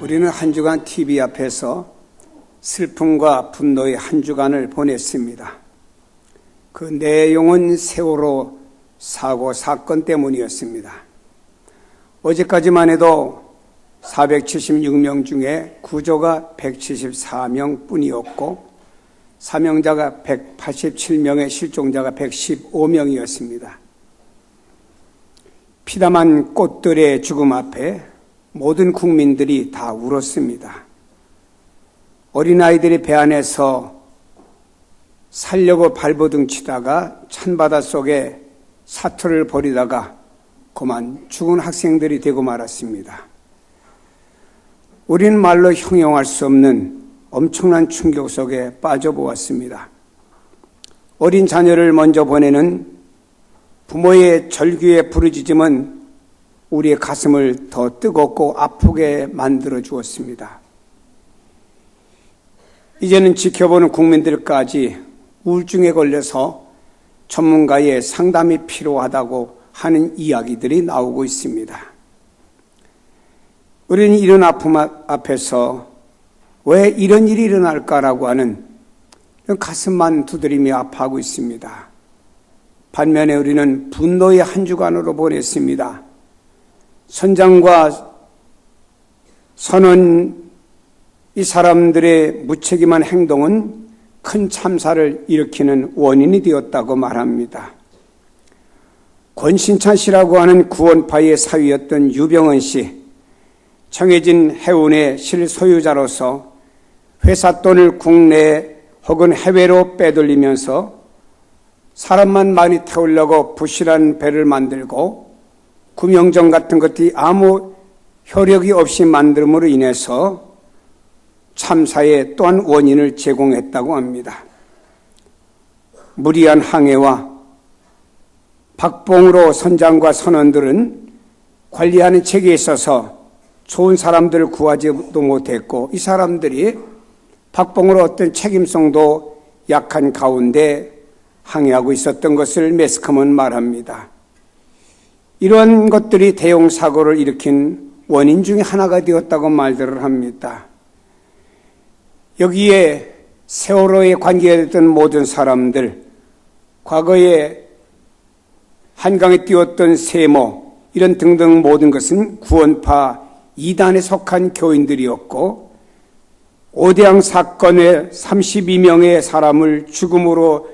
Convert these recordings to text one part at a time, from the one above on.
우리는 한 주간 TV 앞에서 슬픔과 분노의 한 주간을 보냈습니다. 그 내용은 세월호 사고 사건 때문이었습니다. 어제까지만 해도 476명 중에 구조가 174명 뿐이었고 사명자가 187명에 실종자가 115명이었습니다. 피담한 꽃들의 죽음 앞에 모든 국민들이 다 울었습니다. 어린아이들이 배 안에서 살려고 발버둥 치다가 찬바다 속에 사투를 벌이다가 그만 죽은 학생들이 되고 말았습니다. 우리는 말로 형용할 수 없는 엄청난 충격 속에 빠져보았습니다. 어린 자녀를 먼저 보내는 부모의 절규의 부르짖음은 우리의 가슴을 더 뜨겁고 아프게 만들어 주었습니다. 이제는 지켜보는 국민들까지 우울증에 걸려서 전문가의 상담이 필요하다고 하는 이야기들이 나오고 있습니다. 우리는 이런 아픔 앞에서 왜 이런 일이 일어날까라고 하는 가슴만 두드리며 아파하고 있습니다. 반면에 우리는 분노의 한 주간으로 보냈습니다. 선장과 선원 이 사람들의 무책임한 행동은 큰 참사를 일으키는 원인이 되었다고 말합니다. 권신찬 씨라고 하는 구원파의 사위였던 유병헌 씨, 정해진 해운의 실소유자로서 회사 돈을 국내 혹은 해외로 빼돌리면서 사람만 많이 태우려고 부실한 배를 만들고 구명정 같은 것들이 아무 효력이 없이 만듦으로 인해서 참사의 또한 원인을 제공했다고 합니다. 무리한 항해와 박봉으로 선장과 선원들은 관리하는 책에 있어서 좋은 사람들을 구하지도 못했고 이 사람들이 박봉으로 어떤 책임성도 약한 가운데 항해하고 있었던 것을 매스컴은 말합니다. 이런 것들이 대형사고를 일으킨 원인 중에 하나가 되었다고 말들을 합니다. 여기에 세월호에 관계됐던 모든 사람들, 과거에 한강에 띄웠던 세모, 이런 등등 모든 것은 구원파 2단에 속한 교인들이었고 오대양 사건에 32명의 사람을 죽음으로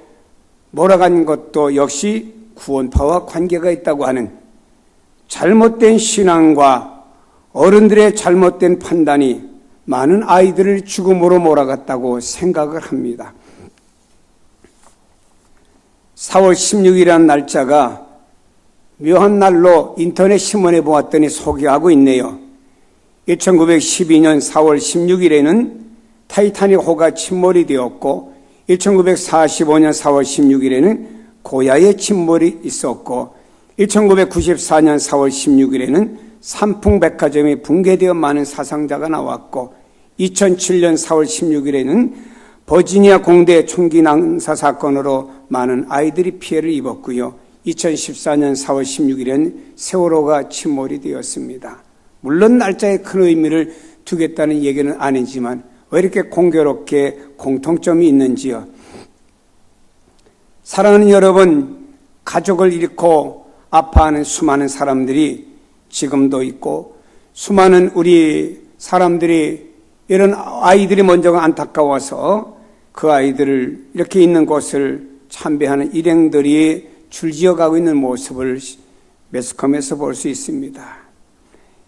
몰아간 것도 역시 구원파와 관계가 있다고 하는 잘못된 신앙과 어른들의 잘못된 판단이 많은 아이들을 죽음으로 몰아갔다고 생각을 합니다. 4월 16일이라는 날짜가 묘한 날로 인터넷 신문에 보았더니 소개하고 있네요. 1912년 4월 16일에는 타이타닉호가 침몰이 되었고 1945년 4월 16일에는 고야의 침몰이 있었고 1994년 4월 16일에는 삼풍백화점이 붕괴되어 많은 사상자가 나왔고 2007년 4월 16일에는 버지니아 공대 총기 난사 사건으로 많은 아이들이 피해를 입었고요. 2014년 4월 16일에는 세월호가 침몰이 되었습니다. 물론 날짜에 큰 의미를 두겠다는 얘기는 아니지만 왜 이렇게 공교롭게 공통점이 있는지요. 사랑하는 여러분, 가족을 잃고 아파하는 수많은 사람들이 지금도 있고 수많은 우리 사람들이 이런 아이들이 먼저 안타까워서 그 아이들을 이렇게 있는 곳을 참배하는 일행들이 줄지어가고 있는 모습을 매스컴에서 볼 수 있습니다.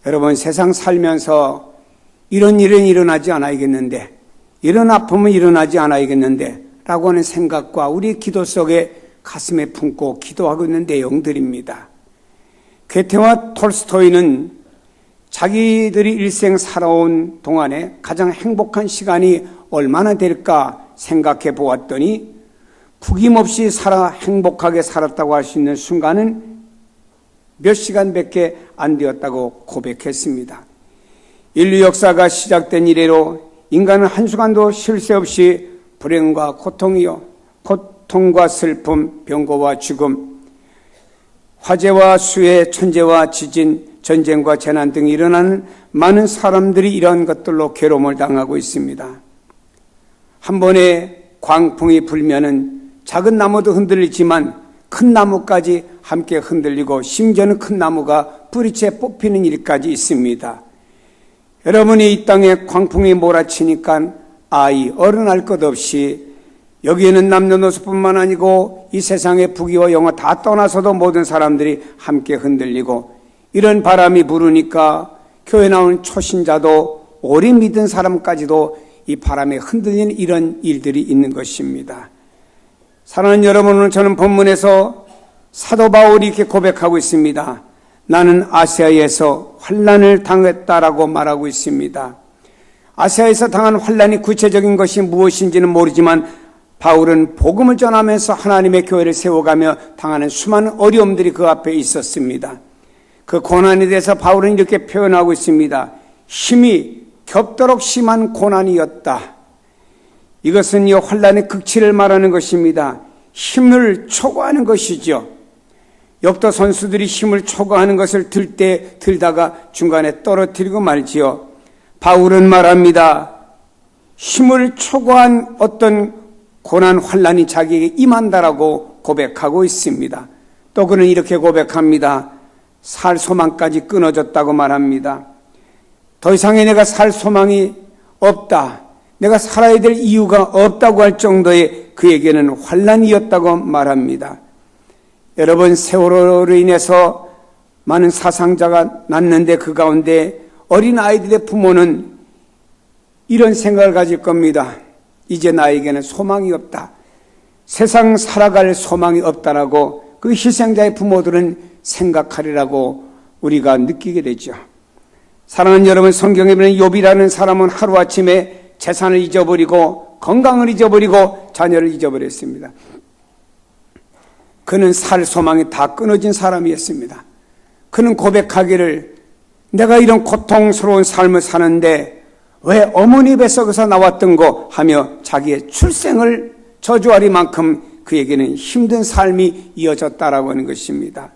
여러분, 세상 살면서 이런 일은 일어나지 않아야겠는데 이런 아픔은 일어나지 않아야겠는데 라고 하는 생각과 우리 기도 속에 가슴에 품고 기도하고 있는 내용들입니다. 괴테와 톨스토이는 자기들이 일생 살아온 동안에 가장 행복한 시간이 얼마나 될까 생각해 보았더니 구김없이 행복하게 살았다고 할 수 있는 순간은 몇 시간밖에 안 되었다고 고백했습니다. 인류 역사가 시작된 이래로 인간은 한순간도 쉴 새 없이 불행과 고통이요, 고통과 슬픔, 병고와 죽음, 화재와 수해, 천재와 지진, 전쟁과 재난 등이 일어나는 많은 사람들이 이러한 것들로 괴로움을 당하고 있습니다. 한 번에 광풍이 불면은 작은 나무도 흔들리지만 큰 나무까지 함께 흔들리고 심지어는 큰 나무가 뿌리채 뽑히는 일까지 있습니다. 여러분이 이 땅에 광풍이 몰아치니까 아이, 어른 할 것 없이 여기에는 남녀노소뿐만 아니고 이 세상의 부귀와 영화 다 떠나서도 모든 사람들이 함께 흔들리고 이런 바람이 부르니까 교회 나오는 초신자도 오래 믿은 사람까지도 이 바람에 흔들리는 이런 일들이 있는 것입니다. 사랑하는 여러분, 오늘 저는 본문에서 사도 바울이 이렇게 고백하고 있습니다. 나는 아시아에서 환난을 당했다라고 말하고 있습니다. 아시아에서 당한 환난이 구체적인 것이 무엇인지는 모르지만 바울은 복음을 전하면서 하나님의 교회를 세워가며 당하는 수많은 어려움들이 그 앞에 있었습니다. 그 고난에 대해서 바울은 이렇게 표현하고 있습니다. 힘이 겹도록 심한 고난이었다. 이것은 이 환난의 극치를 말하는 것입니다. 힘을 초과하는 것이죠. 역도 선수들이 힘을 초과하는 것을 들다가 중간에 떨어뜨리고 말지요. 바울은 말합니다. 힘을 초과한 어떤 고난 환난이 자기에게 임한다라고 고백하고 있습니다. 또 그는 이렇게 고백합니다. 살 소망까지 끊어졌다고 말합니다. 더 이상의 내가 살 소망이 없다. 내가 살아야 될 이유가 없다고 할 정도의 그에게는 환난이었다고 말합니다. 여러분, 세월호로 인해서 많은 사상자가 났는데 그 가운데 어린 아이들의 부모는 이런 생각을 가질 겁니다. 이제 나에게는 소망이 없다. 세상 살아갈 소망이 없다라고 그 희생자의 부모들은 생각하리라고 우리가 느끼게 되죠. 사랑하는 여러분, 성경에 보면 욥이라는 사람은 하루아침에 재산을 잊어버리고 건강을 잊어버리고 자녀를 잊어버렸습니다. 그는 살 소망이 다 끊어진 사람이었습니다. 그는 고백하기를 내가 이런 고통스러운 삶을 사는데 왜 어머니 뱃속에서 나왔던 거 하며 자기의 출생을 저주하리만큼 그에게는 힘든 삶이 이어졌다라고 하는 것입니다.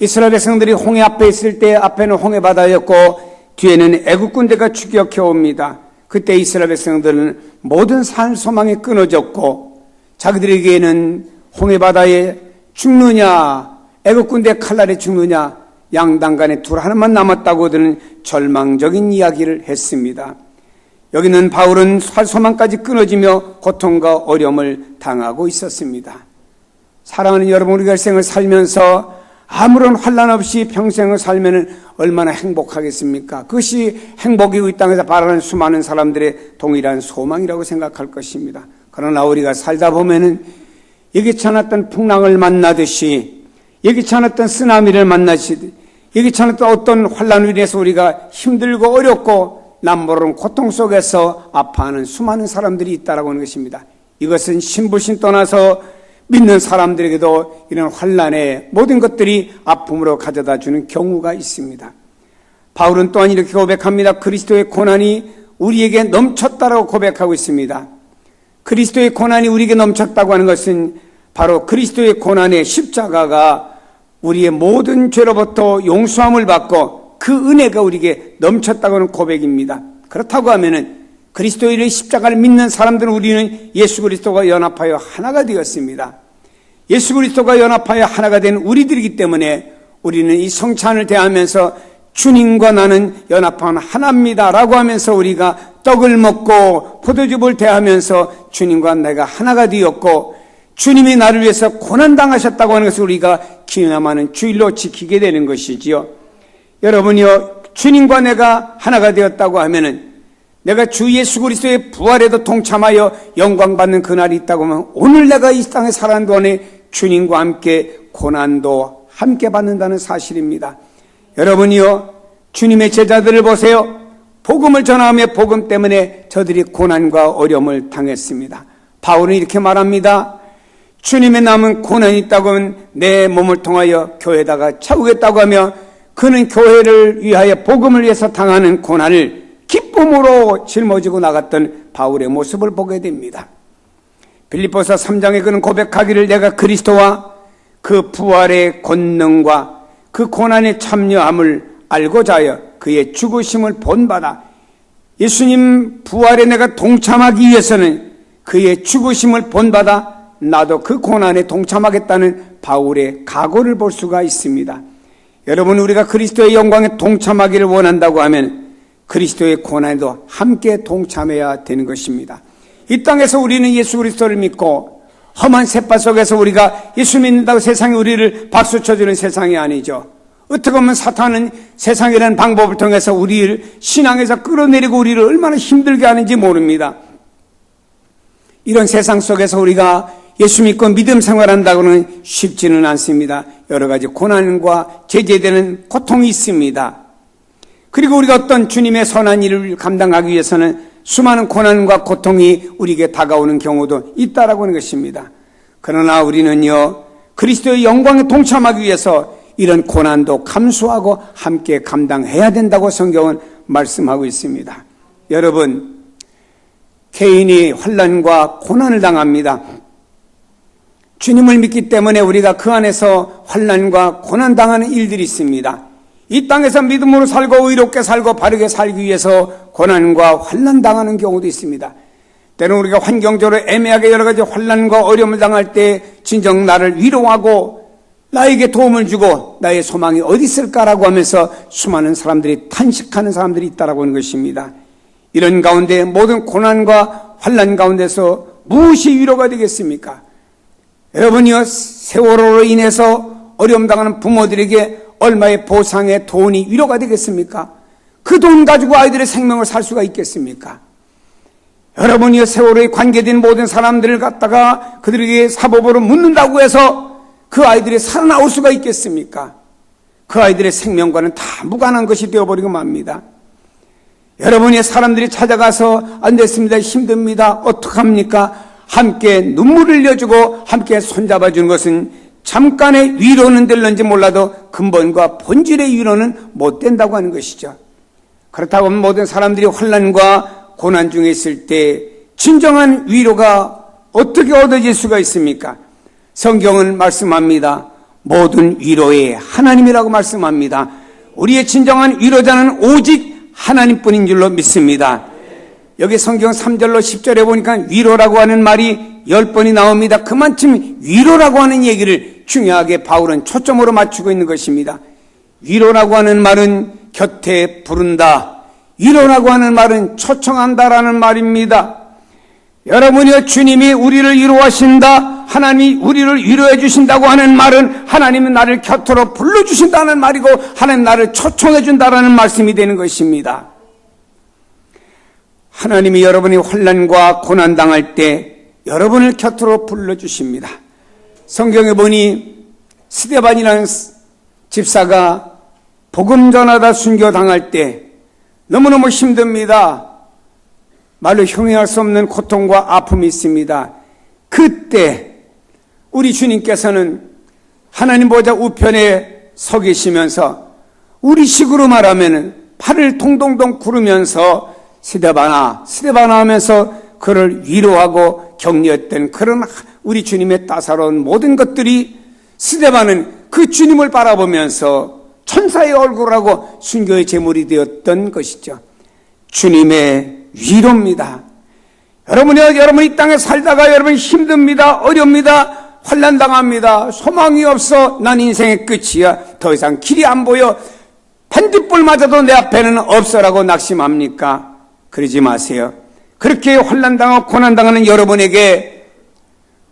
이스라엘 백성들이 홍해 앞에 있을 때 앞에는 홍해 바다였고 뒤에는 애국 군대가 추격해 옵니다. 그때 이스라엘 백성들은 모든 산 소망이 끊어졌고 자기들에게는 홍해 바다에 죽느냐 애국 군대 칼날에 죽느냐 양당간에 둘 하나만 남았다고 그들은 절망적인 이야기를 했습니다. 여기는 바울은 살 소망까지 끊어지며 고통과 어려움을 당하고 있었습니다. 사랑하는 여러분, 우리가 일생을 살면서 아무런 환난 없이 평생을 살면 얼마나 행복하겠습니까? 그것이 행복이고 이 땅에서 바라는 수많은 사람들의 동일한 소망이라고 생각할 것입니다. 그러나 우리가 살다 보면은 예기치 않았던 풍랑을 만나듯이 예기치 않았던 쓰나미를 만나듯이 예기치 않았던 어떤 환난으로 인해서 우리가 힘들고 어렵고 남모르는 고통 속에서 아파하는 수많은 사람들이 있다라고 하는 것입니다. 이것은 신불신 떠나서 믿는 사람들에게도 이런 환난의 모든 것들이 아픔으로 가져다 주는 경우가 있습니다. 바울은 또한 이렇게 고백합니다. 그리스도의 고난이 우리에게 넘쳤다라고 고백하고 있습니다. 그리스도의 고난이 우리에게 넘쳤다고 하는 것은 바로 그리스도의 고난의 십자가가 우리의 모든 죄로부터 용서함을 받고 그 은혜가 우리에게 넘쳤다고 하는 고백입니다. 그렇다고 하면은 그리스도의 십자가를 믿는 사람들은 우리는 예수 그리스도가 연합하여 하나가 되었습니다. 예수 그리스도가 연합하여 하나가 된 우리들이기 때문에 우리는 이 성찬을 대하면서 주님과 나는 연합한 하나입니다 라고 하면서 우리가 떡을 먹고 포도즙을 대하면서 주님과 내가 하나가 되었고 주님이 나를 위해서 고난당하셨다고 하는 것을 우리가 기념하는 주일로 지키게 되는 것이지요. 여러분이요, 주님과 내가 하나가 되었다고 하면은 내가 주 예수 그리스도의 부활에도 동참하여 영광받는 그날이 있다고 하면 오늘 내가 이 땅에 살아가는 동안에 주님과 함께 고난도 함께 받는다는 사실입니다. 여러분이요, 주님의 제자들을 보세요. 복음을 전하며 복음 때문에 저들이 고난과 어려움을 당했습니다. 바울은 이렇게 말합니다. 주님의 남은 고난이 있다고 하면 내 몸을 통하여 교회에다가 채우겠다고 하며 그는 교회를 위하여 복음을 위해서 당하는 고난을 기쁨으로 짊어지고 나갔던 바울의 모습을 보게 됩니다. 빌립보서 3장에 그는 고백하기를 내가 그리스도와 그 부활의 권능과 그 고난에 참여함을 알고자 하여 그의 죽으심을 본받아 예수님 부활에 내가 동참하기 위해서는 그의 죽으심을 본받아 나도 그 고난에 동참하겠다는 바울의 각오를 볼 수가 있습니다. 여러분, 우리가 그리스도의 영광에 동참하기를 원한다고 하면 그리스도의 고난에도 함께 동참해야 되는 것입니다. 이 땅에서 우리는 예수 그리스도를 믿고 험한 셋바 속에서 우리가 예수 믿는다고 세상이 우리를 박수 쳐주는 세상이 아니죠. 어떻게 보면 사탄은 세상이라는 방법을 통해서 우리를 신앙에서 끌어내리고 우리를 얼마나 힘들게 하는지 모릅니다. 이런 세상 속에서 우리가 예수 믿고 믿음 생활한다고는 쉽지는 않습니다. 여러 가지 고난과 제재되는 고통이 있습니다. 그리고 우리가 어떤 주님의 선한 일을 감당하기 위해서는 수많은 고난과 고통이 우리에게 다가오는 경우도 있다라고 하는 것입니다. 그러나 우리는요, 그리스도의 영광에 동참하기 위해서 이런 고난도 감수하고 함께 감당해야 된다고 성경은 말씀하고 있습니다. 여러분, 개인이 환난과 고난을 당합니다. 주님을 믿기 때문에 우리가 그 안에서 환난과 고난 당하는 일들이 있습니다. 이 땅에서 믿음으로 살고 의롭게 살고 바르게 살기 위해서 고난과 환난 당하는 경우도 있습니다. 때로는 우리가 환경적으로 애매하게 여러 가지 환난과 어려움을 당할 때 진정 나를 위로하고 나에게 도움을 주고 나의 소망이 어디 있을까라고 하면서 수많은 사람들이 탄식하는 사람들이 있다라고 하는 것입니다. 이런 가운데 모든 고난과 환난 가운데서 무엇이 위로가 되겠습니까? 여러분이요, 세월호로 인해서 어려움 당하는 부모들에게 얼마의 보상의 돈이 위로가 되겠습니까? 그 돈 가지고 아이들의 생명을 살 수가 있겠습니까? 여러분이요, 세월호에 관계된 모든 사람들을 갖다가 그들에게 사법으로 묻는다고 해서 그 아이들이 살아나올 수가 있겠습니까? 그 아이들의 생명과는 다 무관한 것이 되어버리고 맙니다. 여러분이 사람들이 찾아가서 안 됐습니다, 힘듭니다, 어떡합니까? 함께 눈물을 흘려주고 함께 손잡아주는 것은 잠깐의 위로는 될는지 몰라도 근본과 본질의 위로는 못 된다고 하는 것이죠. 그렇다고 하면 모든 사람들이 환난과 고난 중에 있을 때 진정한 위로가 어떻게 얻어질 수가 있습니까? 성경은 말씀합니다. 모든 위로의 하나님이라고 말씀합니다. 우리의 진정한 위로자는 오직 하나님뿐인 줄로 믿습니다. 여기 성경 3절로 10절에 보니까 위로라고 하는 말이 10번이 나옵니다. 그만큼 위로라고 하는 얘기를 중요하게 바울은 초점으로 맞추고 있는 것입니다. 위로라고 하는 말은 곁에 부른다. 위로라고 하는 말은 초청한다라는 말입니다. 여러분이요, 주님이 우리를 위로하신다, 하나님이 우리를 위로해 주신다고 하는 말은 하나님은 나를 곁으로 불러주신다는 말이고 하나님 나를 초청해 준다라는 말씀이 되는 것입니다. 하나님이 여러분이 환난과 고난 당할 때 여러분을 곁으로 불러주십니다. 성경에 보니 스데반이라는 집사가 복음 전하다 순교당할 때 너무너무 힘듭니다. 말로 형용할 수 없는 고통과 아픔이 있습니다. 그때 우리 주님께서는 하나님 보좌 우편에 서 계시면서 우리식으로 말하면 팔을 동동동 구르면서 스데반아 하면서 그를 위로하고 격려했던 그런 우리 주님의 따사로운 모든 것들이 스데반은 그 주님을 바라보면서 천사의 얼굴하고 순교의 제물이 되었던 것이죠. 주님의 위로입니다. 여러분이 이 땅에 살다가 여러분 힘듭니다. 어렵니다. 환난당합니다. 소망이 없어. 난 인생의 끝이야. 더 이상 길이 안 보여. 반딧불 맞아도 내 앞에는 없어라고 낙심합니까? 그러지 마세요. 그렇게 환난당하고 고난당하는 여러분에게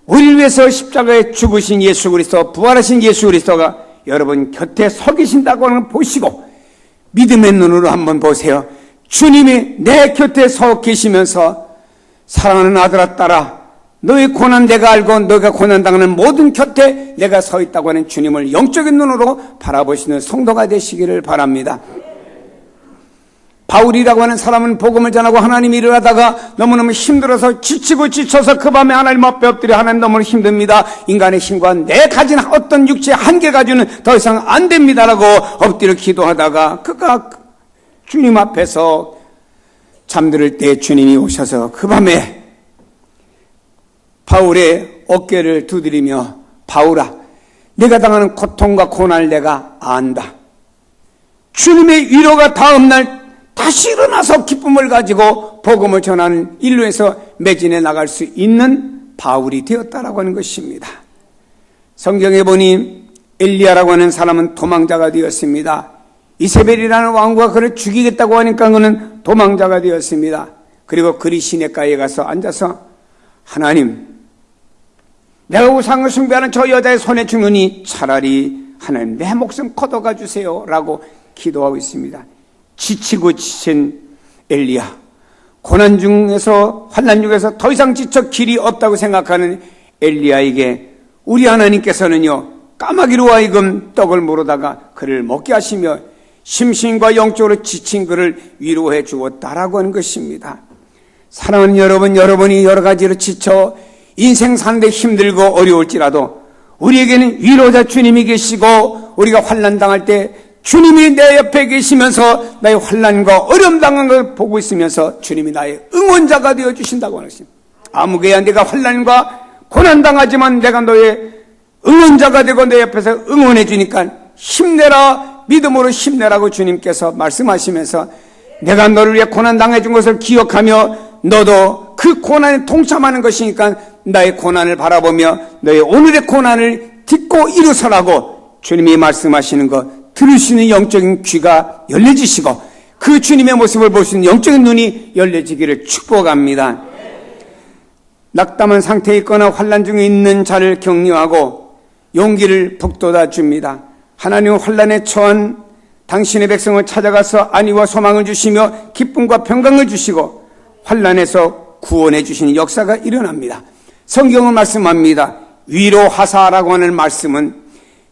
우리를 위해서 십자가에 죽으신 예수 그리스도, 부활하신 예수 그리스도가 여러분 곁에 서 계신다고 하는 걸 보시고 믿음의 눈으로 한번 보세요. 주님이 내 곁에 서 계시면서 사랑하는 아들아 딸아, 너의 고난 내가 알고 너가 고난당하는 모든 곁에 내가 서 있다고 하는 주님을 영적인 눈으로 바라보시는 성도가 되시기를 바랍니다. 바울이라고 하는 사람은 복음을 전하고 하나님 일을 하다가 너무너무 힘들어서 지치고 지쳐서 그 밤에 하나님 앞에 엎드려 하나님 너무 힘듭니다. 인간의 힘과 내 가진 어떤 육체의 한계 가지고는 더 이상 안 됩니다라고 엎드려 기도하다가 그가 주님 앞에서 잠들 때 주님이 오셔서 그 밤에 바울의 어깨를 두드리며 바울아, 내가 당하는 고통과 고난을 내가 안다. 주님의 위로가 다음날 다시 일어나서 기쁨을 가지고 복음을 전하는 인류에서 매진해 나갈 수 있는 바울이 되었다라고 하는 것입니다. 성경에 보니 엘리야라고 하는 사람은 도망자가 되었습니다. 이세벨이라는 왕과 그를 죽이겠다고 하니까 그는 도망자가 되었습니다. 그리고 그리 시냇가에 가서 앉아서 하나님, 내가 우상을 숭배하는 저 여자의 손에 죽느니 차라리 하나님 내 목숨 거둬가 주세요 라고 기도하고 있습니다. 지치고 지친 엘리야, 고난 중에서 환난 중에서 더 이상 지쳐 길이 없다고 생각하는 엘리야에게 우리 하나님께서는요, 까마귀로 하여금 떡을 물어다가 그를 먹게 하시며 심신과 영적으로 지친 그를 위로해 주었다라고 하는 것입니다. 사랑하는 여러분, 여러분이 여러 가지로 지쳐 인생 사는데 힘들고 어려울지라도 우리에게는 위로자 주님이 계시고, 우리가 환난 당할 때 주님이 내 옆에 계시면서 나의 환난과 어려움 당한 걸 보고 있으면서 주님이 나의 응원자가 되어 주신다고 하는 것입니다. 아무개야, 내가 환난과 고난 당하지만 내가 너의 응원자가 되고 내 옆에서 응원해 주니까 힘내라, 믿음으로 힘내라고 주님께서 말씀하시면서 내가 너를 위해 고난 당해준 것을 기억하며 너도 그 고난에 동참하는 것이니까 나의 고난을 바라보며 너의 오늘의 고난을 딛고 일어서라고 주님이 말씀하시는 것 들으시는 영적인 귀가 열려지시고 그 주님의 모습을 볼 수 있는 영적인 눈이 열려지기를 축복합니다. 낙담한 상태에 있거나 환난 중에 있는 자를 격려하고 용기를 북돋아 줍니다. 하나님은 환난에 처한 당신의 백성을 찾아가서 안위와 소망을 주시며 기쁨과 평강을 주시고 환난에서 구원해 주시는 역사가 일어납니다. 성경은 말씀합니다. 위로하사라고 하는 말씀은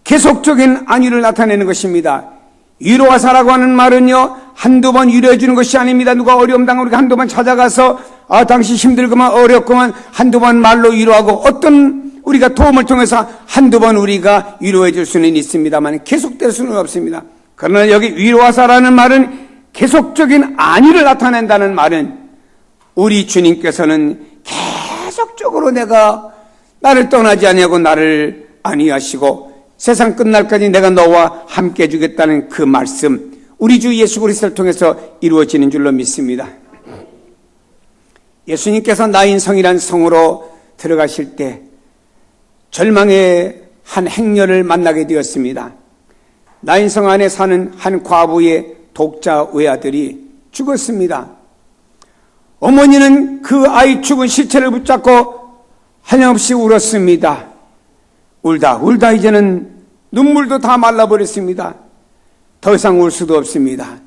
계속적인 안위를 나타내는 것입니다. 위로하사라고 하는 말은요, 한두 번 위로해 주는 것이 아닙니다. 누가 어려움 당하면 우리가 한두 번 찾아가서 당신 힘들구만, 어렵구만, 한두 번 말로 위로하고 어떤 우리가 도움을 통해서 한두 번 우리가 위로해 줄 수는 있습니다만 계속될 수는 없습니다. 그러나 여기 위로하사라는 말은 계속적인 안위를 나타낸다는 말은 우리 주님께서는 계속적으로 내가 나를 떠나지 아니하고 나를 안위하시고 세상 끝날까지 내가 너와 함께 해주겠다는 그 말씀, 우리 주 예수 그리스도를 통해서 이루어지는 줄로 믿습니다. 예수님께서 나인성이라는 성으로 들어가실 때 절망의 한 행렬을 만나게 되었습니다. 나인성 안에 사는 한 과부의 독자 외아들이 죽었습니다. 어머니는 그 아이 죽은 시체를 붙잡고 한없이 울었습니다. 울다 이제는 눈물도 다 말라버렸습니다. 더 이상 울 수도 없습니다.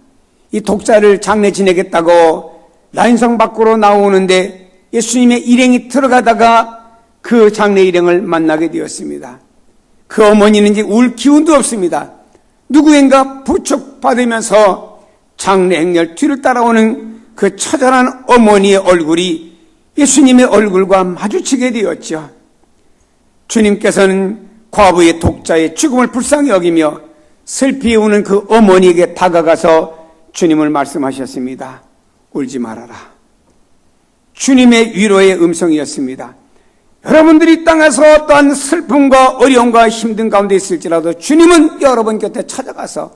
이 독자를 장례 지내겠다고 나인성 밖으로 나오는데 예수님의 일행이 들어가다가 그 장례 일행을 만나게 되었습니다. 그 어머니는 이제 울 기운도 없습니다. 누구인가 부축받으면서 장례 행렬 뒤를 따라오는 그 처절한 어머니의 얼굴이 예수님의 얼굴과 마주치게 되었죠. 주님께서는 과부의 독자의 죽음을 불쌍히 여기며 슬피 우는 그 어머니에게 다가가서 주님을 말씀하셨습니다. 울지 말아라. 주님의 위로의 음성이었습니다. 여러분들이 땅에서 어떠한 슬픔과 어려움과 힘든 가운데 있을지라도 주님은 여러분 곁에 찾아가서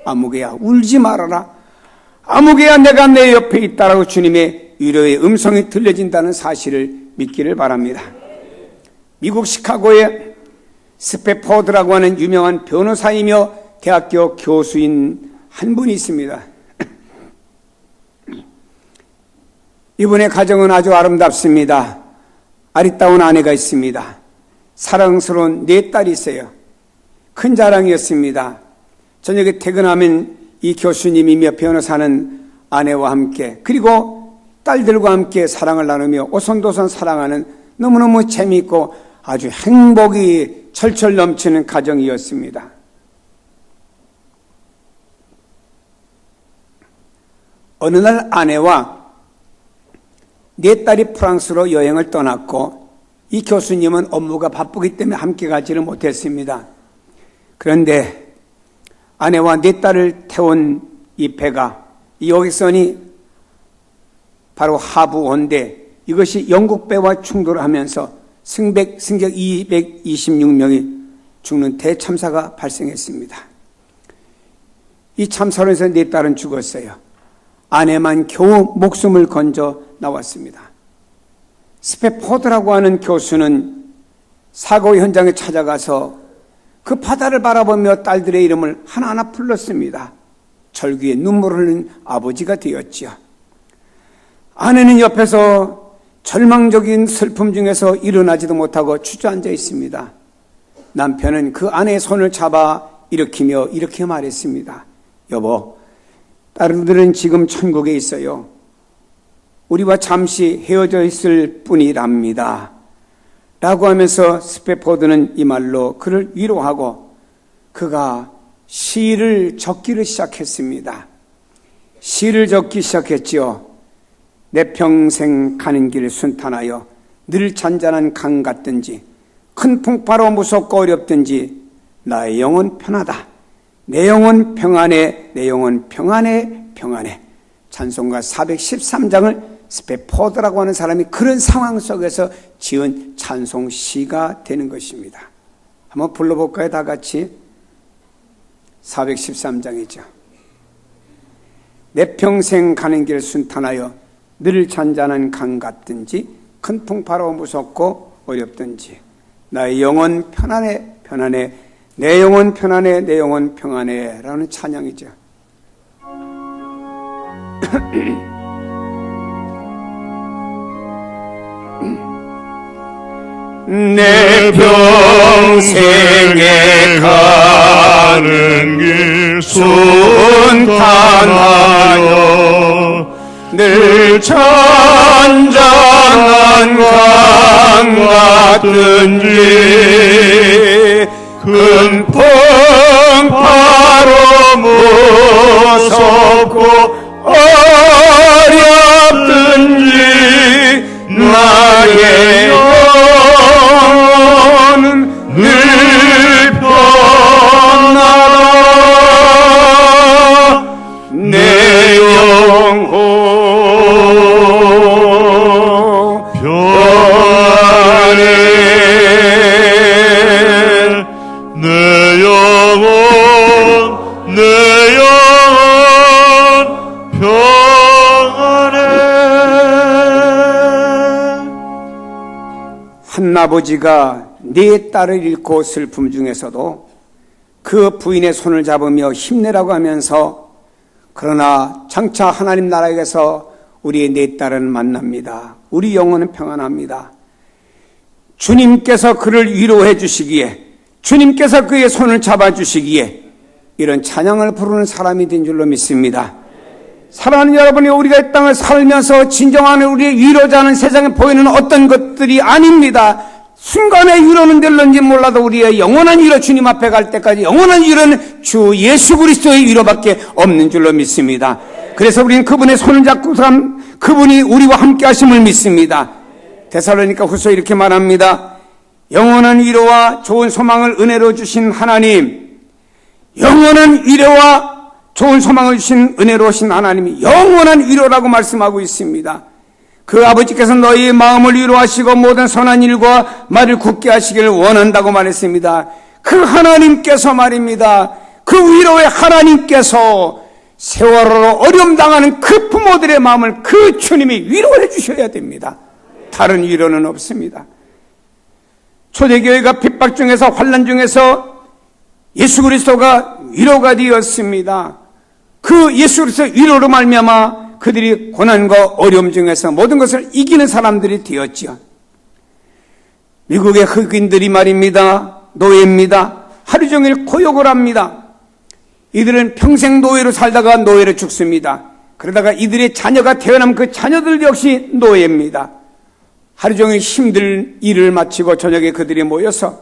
아무개야 울지 말아라. 아무개야 내가 내 옆에 있다라고 주님의 위로의 음성이 들려진다는 사실을 믿기를 바랍니다. 미국 시카고의 스패포드라고 하는 유명한 변호사이며 대학교 교수인 한 분이 있습니다. 이분의 가정은 아주 아름답습니다. 아리따운 아내가 있습니다. 사랑스러운 4딸이 있어요. 큰 자랑이었습니다. 저녁에 퇴근하면 이 교수님이며 변호사는 아내와 함께 그리고 딸들과 함께 사랑을 나누며 오손도손 사랑하는 너무너무 재미있고 아주 행복이 철철 넘치는 가정이었습니다. 어느 날 아내와 4딸이 프랑스로 여행을 떠났고 이 교수님은 업무가 바쁘기 때문에 함께 가지를 못했습니다. 그런데 아내와 4딸을 태운 이 배가, 이 여객선이 바로 하부온데 이것이 영국 배와 충돌하면서 승객 226명이 죽는 대참사가 발생했습니다. 이 참사론에서 네 딸은 죽었어요. 아내만 겨우 목숨을 건져 나왔습니다. 스패포드라고 하는 교수는 사고 현장에 찾아가서 그 바다를 바라보며 딸들의 이름을 하나하나 불렀습니다. 절규에 눈물을 흘린 아버지가 되었지요. 아내는 옆에서 절망적인 슬픔 중에서 일어나지도 못하고 주저앉아 있습니다. 남편은 그 아내의 손을 잡아 일으키며 이렇게 말했습니다. 여보, 딸들은 지금 천국에 있어요. 우리와 잠시 헤어져 있을 뿐이랍니다. 라고 하면서 스패포드는 이 말로 그를 위로하고 그가 시를 적기를 시작했습니다. 시를 적기 시작했지요. 내 평생 가는 길 순탄하여 늘 잔잔한 강 같든지 큰 풍파로 무섭고 어렵든지 나의 영혼 편하다. 내 영혼 평안해, 내 영혼 평안해, 평안해. 찬송가 413장을 스패포드라고 하는 사람이 그런 상황 속에서 지은 찬송 시가 되는 것입니다. 한번 불러볼까요? 다 같이. 413장이죠. 내 평생 가는 길 순탄하여 늘 잔잔한 강 같든지 큰 풍파로 무섭고 어렵든지 나의 영혼 편안해, 편안해. 내 영혼 편안해, 내 영혼 평안해 라는 찬양이죠. 내 평생에 가는 길 순탄하여 늘 잔잔한 강 같든지 큰 풍파로 무섭고 어렵든지 나의 영혼은 늘 편하다. 내 영혼 평안해. 내 영혼 평안해. 한 아버지가 네 딸을 잃고 슬픔 중에서도 그 부인의 손을 잡으며 힘내라고 하면서 그러나 장차 하나님 나라에서 우리의 네 딸은 만납니다. 우리 영혼은 평안합니다. 주님께서 그를 위로해 주시기에 주님께서 그의 손을 잡아주시기에 이런 찬양을 부르는 사람이 된 줄로 믿습니다. 사랑하는 여러분이 우리가 이 땅을 살면서 진정한 우리의 위로자는 세상에 보이는 어떤 것들이 아닙니다. 순간에 위로는 될런지 몰라도 우리의 영원한 위로 주님 앞에 갈 때까지 영원한 위로는 주 예수 그리스도의 위로밖에 없는 줄로 믿습니다. 그래서 우리는 그분의 손을 잡고 그분이 우리와 함께 하심을 믿습니다. 데살로니가 후서 이렇게 말합니다. 영원한 위로와 좋은 소망을 은혜로 주신 하나님, 영원한 위로와 좋은 소망을 주신 은혜로우신 하나님이 영원한 위로라고 말씀하고 있습니다. 그 아버지께서 너희의 마음을 위로하시고 모든 선한 일과 말을 굳게 하시기를 원한다고 말했습니다. 그 하나님께서 말입니다. 그 위로의 하나님께서 세월호로 어려움 당하는 그 부모들의 마음을 그 주님이 위로해 주셔야 됩니다. 다른 위로는 없습니다. 초대교회가 핍박 중에서 환난 중에서 예수 그리스도가 위로가 되었습니다. 그 예수 그리스도 위로로 말미암아 그들이 고난과 어려움 중에서 모든 것을 이기는 사람들이 되었지요. 미국의 흑인들이 말입니다. 노예입니다. 하루 종일 고역을 합니다. 이들은 평생 노예로 살다가 노예로 죽습니다. 그러다가 이들의 자녀가 태어나면 그 자녀들 역시 노예입니다. 하루 종일 힘들 일을 마치고 저녁에 그들이 모여서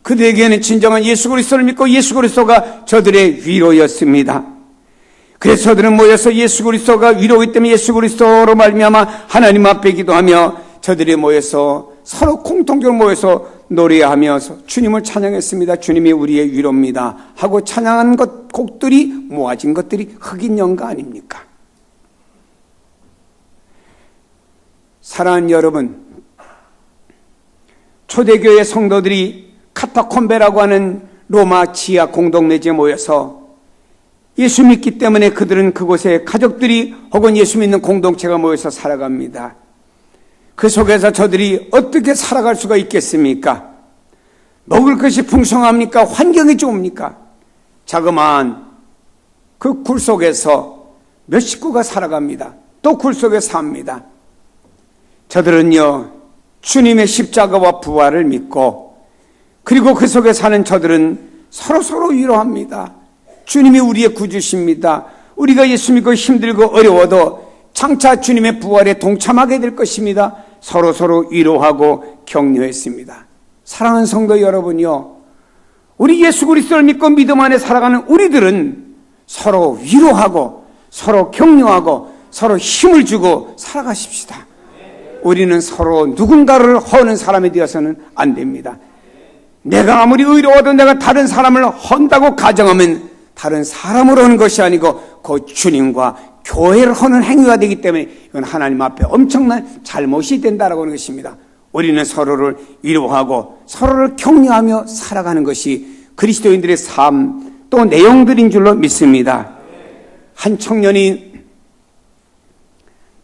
그들에게는 진정한 예수 그리스도를 믿고 예수 그리스도가 저들의 위로였습니다. 그래서 저들은 모여서 예수 그리스도가 위로이기 때문에 예수 그리스도로 말미암아 하나님 앞에 기도하며 저들이 모여서 서로 공통적으로 모여서 노래하면서 주님을 찬양했습니다. 주님이 우리의 위로입니다 하고 찬양한 곡들이 모아진 것들이 흑인 연가 아닙니까? 사랑하는 여러분, 초대교회 성도들이 카타콤베라고 하는 로마 지하 공동묘지에 모여서 예수 믿기 때문에 그들은 그곳에 가족들이 혹은 예수 믿는 공동체가 모여서 살아갑니다. 그 속에서 저들이 어떻게 살아갈 수가 있겠습니까? 먹을 것이 풍성합니까? 환경이 좋습니까? 자그마한 그 굴 속에서 몇 식구가 살아갑니다. 또 굴 속에 삽니다. 저들은요, 주님의 십자가와 부활을 믿고, 그리고 그 속에 사는 저들은 서로서로 위로합니다. 주님이 우리의 구주십니다. 우리가 예수 믿고 힘들고 어려워도 장차 주님의 부활에 동참하게 될 것입니다. 서로서로 위로하고 격려했습니다. 사랑하는 성도 여러분요, 우리 예수 그리스도를 믿고 믿음 안에 살아가는 우리들은 서로 위로하고 서로 격려하고 서로 힘을 주고 살아가십시다. 우리는 서로 누군가를 허는 사람이 되어서는 안 됩니다. 내가 아무리 의로워도 내가 다른 사람을 헌다고 가정하면 다른 사람으로 하는 것이 아니고 그 주님과 교회를 하는 행위가 되기 때문에 이건 하나님 앞에 엄청난 잘못이 된다라고 하는 것입니다. 우리는 서로를 위로하고 서로를 격려하며 살아가는 것이 그리스도인들의 삶 또 내용들인 줄로 믿습니다. 한 청년이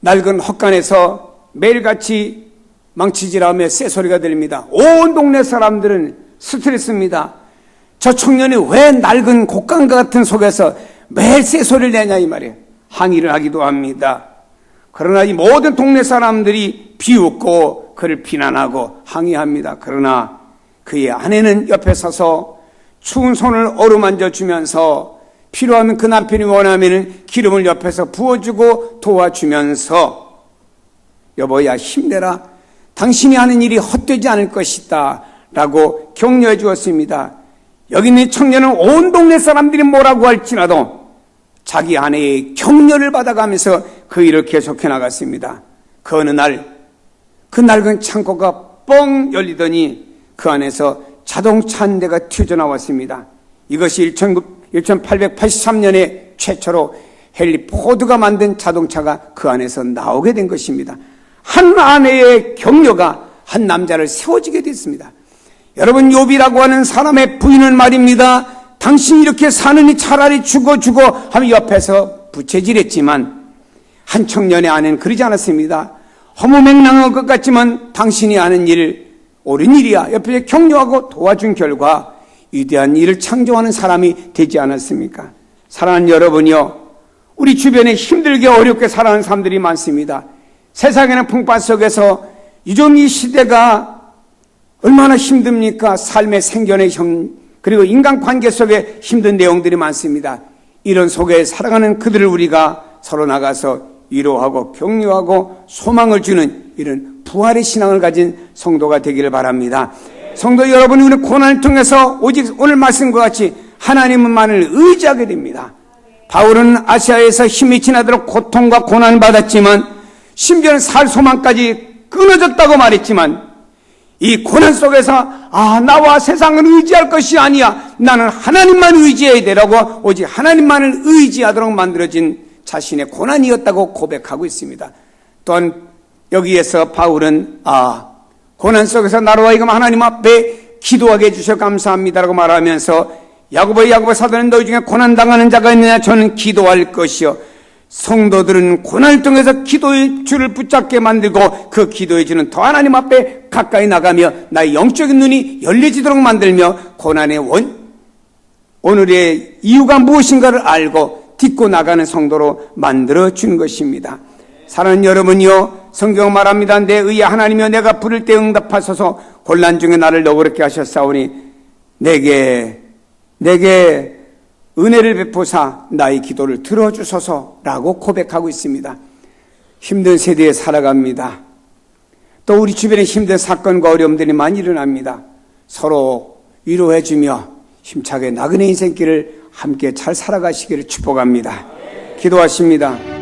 낡은 헛간에서 매일같이 망치질하며 쇠소리가 들립니다. 온 동네 사람들은 스트레스입니다. 저 청년이 왜 낡은 곡간과 같은 속에서 매일 쇠소리를 내냐 이 말이에요. 항의를 하기도 합니다. 그러나 이 모든 동네 사람들이 비웃고 그를 비난하고 항의합니다. 그러나 그의 아내는 옆에 서서 추운 손을 어루만져 주면서 필요하면 그 남편이 원하면 기름을 옆에서 부어주고 도와주면서 여보야 힘내라. 당신이 하는 일이 헛되지 않을 것이다 라고 격려해 주었습니다. 여기 있는 청년은 온 동네 사람들이 뭐라고 할지라도 자기 아내의 격려를 받아가면서 그 일을 계속해 나갔습니다. 그 어느 날 그 낡은 창고가 뻥 열리더니 그 안에서 자동차 한 대가 튀어나왔습니다. 이것이 1883년에 최초로 헨리 포드가 만든 자동차가 그 안에서 나오게 된 것입니다. 한 아내의 격려가 한 남자를 세워지게 됐습니다. 여러분, 욥이라고 하는 사람의 부인은 말입니다. 당신이 이렇게 사느니 차라리 죽어 하면 옆에서 부채질했지만 한 청년의 아내는 그러지 않았습니다. 허무맹랑한 것 같지만 당신이 아는 일 옳은 일이야. 옆에 격려하고 도와준 결과 위대한 일을 창조하는 사람이 되지 않았습니까? 사랑하는 여러분이요, 우리 주변에 힘들게 어렵게 살아가는 사람들이 많습니다. 세상에는 풍파 속에서 요즘 이 시대가 얼마나 힘듭니까? 삶의 생존의 그리고 인간관계 속에 힘든 내용들이 많습니다. 이런 속에 살아가는 그들을 우리가 서로 나가서 위로하고 격려하고 소망을 주는 이런 부활의 신앙을 가진 성도가 되기를 바랍니다. 성도 여러분, 우리는 고난을 통해서 오직 오늘 말씀과 같이 하나님만을 의지하게 됩니다. 바울은 아시아에서 힘이 지나도록 고통과 고난을 받았지만 심지어는 살 소망까지 끊어졌다고 말했지만 이 고난 속에서 나와 세상을 의지할 것이 아니야, 나는 하나님만 의지해야 되라고 오직 하나님만을 의지하도록 만들어진 자신의 고난이었다고 고백하고 있습니다. 또한 여기에서 바울은 고난 속에서 나로 하여금 하나님 앞에 기도하게 해주셔서 감사합니다라고 말하면서 야고보 사도는 너희 중에 고난당하는 자가 있느냐? 저는 기도할 것이요. 성도들은 고난을 통해서 기도의 줄을 붙잡게 만들고 그 기도의 줄은 더 하나님 앞에 가까이 나가며 나의 영적인 눈이 열려지도록 만들며 고난의 오늘의 이유가 무엇인가를 알고 딛고 나가는 성도로 만들어주는 것입니다. 사랑하는 여러분이요, 성경 말합니다. 내 의에 하나님이여 내가 부를 때 응답하소서. 곤란 중에 나를 너그럽게 하셨사오니 내게 은혜를 베푸사 나의 기도를 들어주소서라고 고백하고 있습니다. 힘든 세대에 살아갑니다. 또 우리 주변에 힘든 사건과 어려움들이 많이 일어납니다. 서로 위로해주며 힘차게 나그네 인생길을 함께 잘 살아가시기를 축복합니다. 기도하십니다.